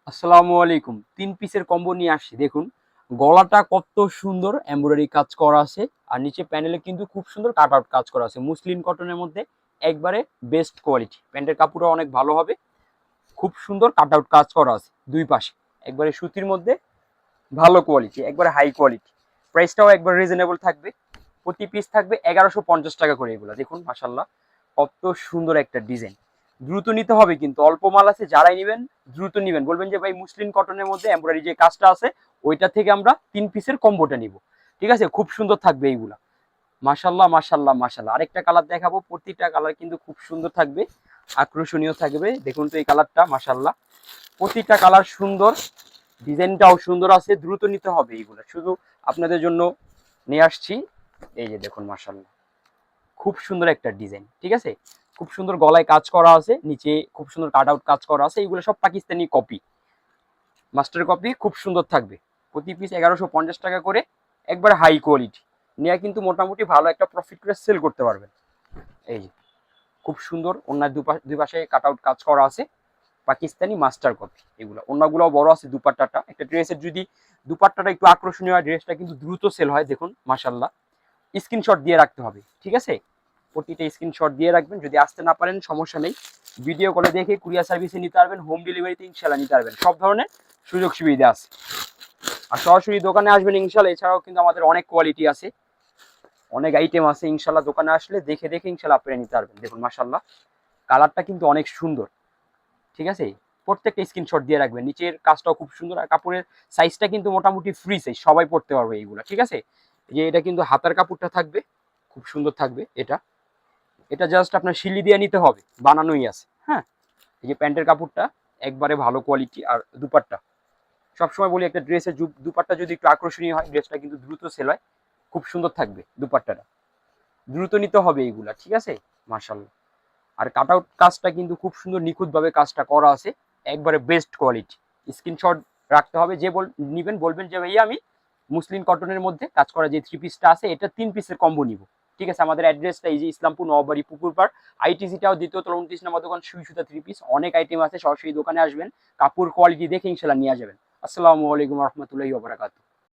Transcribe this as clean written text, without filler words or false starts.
আসসালামু আলাইকুম। ৩ পিসের কম্বো নিয়ে আসছি। দেখুন গলাটা কত সুন্দর এমব্রয়ডারি কাজ করা আছে আর নিচে প্যানেলে কিন্তু খুব সুন্দর কাট আউট কাজ করা আছে। মুসলিন কটনের মধ্যে একবারে বেস্ট কোয়ালিটি। প্যান্টের কাপড়ও অনেক ভালো হবে। খুব সুন্দর কাট আউট কাজ করা আছে দুই পাশে। একবারে সুতির মধ্যে ভালো কোয়ালিটি, একবারে হাই কোয়ালিটি। প্রাইসটাও একবার রিজনেবল থাকবে। প্রতি পিস থাকবে ১১৫০ টাকা করে এগুলো। দেখুন মাশাআল্লাহ কত সুন্দর একটা ডিজাইন। দ্রুত নিতে হবে কিন্তু অল্প মাল আছে, যারাই নেবেন দ্রুত নেবেন। বলবেন যে ভাই মুসলিন কটনের মধ্যে এমব্রয়ডারি যে কাজটা আছে ওইটা থেকে আমরা ৩ পিসের কম্বোটা নিব। ঠিক আছে, খুব সুন্দর থাকবে এইগুলা। মাশাআল্লাহ মাশাআল্লাহ মাশাআল্লাহ। আরেকটা কালার দেখাবো, প্রতিটা কালার কিন্তু খুব সুন্দর থাকবে, আকর্ষণীয় থাকবে। দেখুন তো এই কালারটা মাশাআল্লাহ, প্রতিটা কালার সুন্দর, ডিজাইনটাও সুন্দর আছে। দ্রুত নিতে হবে এইগুলা, শুধু আপনাদের জন্য নিয়ে আসছি। এই যে দেখুন মাশাআল্লাহ খুব সুন্দর একটা ডিজাইন। ঠিক আছে, খুব সুন্দর গলায় কাজ করা আছে, নিচে খুব সুন্দর কাট আউট কাজ করা আছে। এইগুলো সব পাকিস্তানি কপি, মাস্টার কপি, খুব সুন্দর থাকবে। প্রতি পিস ১১৫০ টাকা করে, একবার হাই কোয়ালিটি। নেওয়া কিন্তু মোটামুটি ভালো একটা প্রফিট করে সেল করতে পারবেন। এই যে খুব সুন্দর ওনার দুই পাশে কাট আউট কাজ করা আছে, পাকিস্তানি মাস্টার কপি। এগুলো ওনাগুলোও বড় আছে। দুপাট্টাটা, একটা ড্রেসের যদি দুপাট্টাটা একটু আকর্ষণীয় হয়, ড্রেসটা কিন্তু দ্রুত সেল হয়। দেখুন মাশাআল্লাহ, স্ক্রিনশট দিয়ে রাখতে হবে। ঠিক আছে, প্রতিটা স্ক্রিনশট দিয়ে রাখবেন। যদি আসতে না পারেন সমস্যা নেই, ভিডিও কলে দেখে কুরিয়ার সার্ভিসে নিতে পারবেন, হোম ডেলিভারিতে ইনশাল্লাহ নিতে পারবেন। সব ধরনের সুযোগ সুবিধা আছে। আর সরাসরি দোকানে আসবেন ইনশাল্লাহ। এছাড়াও কিন্তু আমাদের অনেক কোয়ালিটি আছে, অনেক আইটেম আছে। ইনশাল্লাহ দোকানে আসলে দেখে দেখে ইনশাল্লাহ আপনারা নিতে পারবেন। দেখুন মাশাআল্লাহ কালারটা কিন্তু অনেক সুন্দর। ঠিক আছে, প্রত্যেকটা স্ক্রিনশট দিয়ে রাখবেন। নিচের কাজটাও খুব সুন্দর, আর কাপড়ের সাইজটা কিন্তু মোটামুটি ফ্রি সাইজ, সবাই পড়তে পারবে এইগুলো। ঠিক আছে, যে এটা কিন্তু হাতার কাপড়টা থাকবে, খুব সুন্দর থাকবে। এটা এটা জাস্ট আপনার শিলি দিয়ে নিতে হবে, বানানোই আছে। হ্যাঁ, এই যে প্যান্টের কাপড়টা একবারে ভালো কোয়ালিটি। আর দুপাট্টা, সবসময় বলি একটা ড্রেসের দুপাট্টা যদি একটু আকর্ষণীয় হয়, ড্রেসটা কিন্তু দ্রুত সেল হয়। খুব সুন্দর থাকবে দুপাট্টাটা, দ্রুত নিতে হবে এইগুলা। ঠিক আছে মাশাআল্লাহ। আর কাট আউট কাজটা কিন্তু খুব সুন্দর নিখুঁতভাবে কাজটা করা আছে, একবারে বেস্ট কোয়ালিটি। স্ক্রিনশট রাখতে হবে। যে নিবেন বলবেন যে ভাইয়া আমি মুসলিম কটনের মধ্যে কাজ করা যে 3 পিসটা আছে এটা 3 পিসের কম্বো নিব। ঠিক আছে, আমাদের অ্যাড্রেসটা এই যে ইসলামপুর নওবাড়ি পুকুর পাড়, আইটিসিটাও দ্বিতীয় তলা 29 নম্বর দোকান, সুই সুতা 3 পিস। অনেক আইটেম আছে, সরাসরি দোকানে আসবেন, কাপড় কোয়ালিটি দেখে ইনশাল্লাহ নিয়ে যাবেন। আসসালামু আলাইকুম রহমতুল্লাহি ওয়া বারাকাতুহু।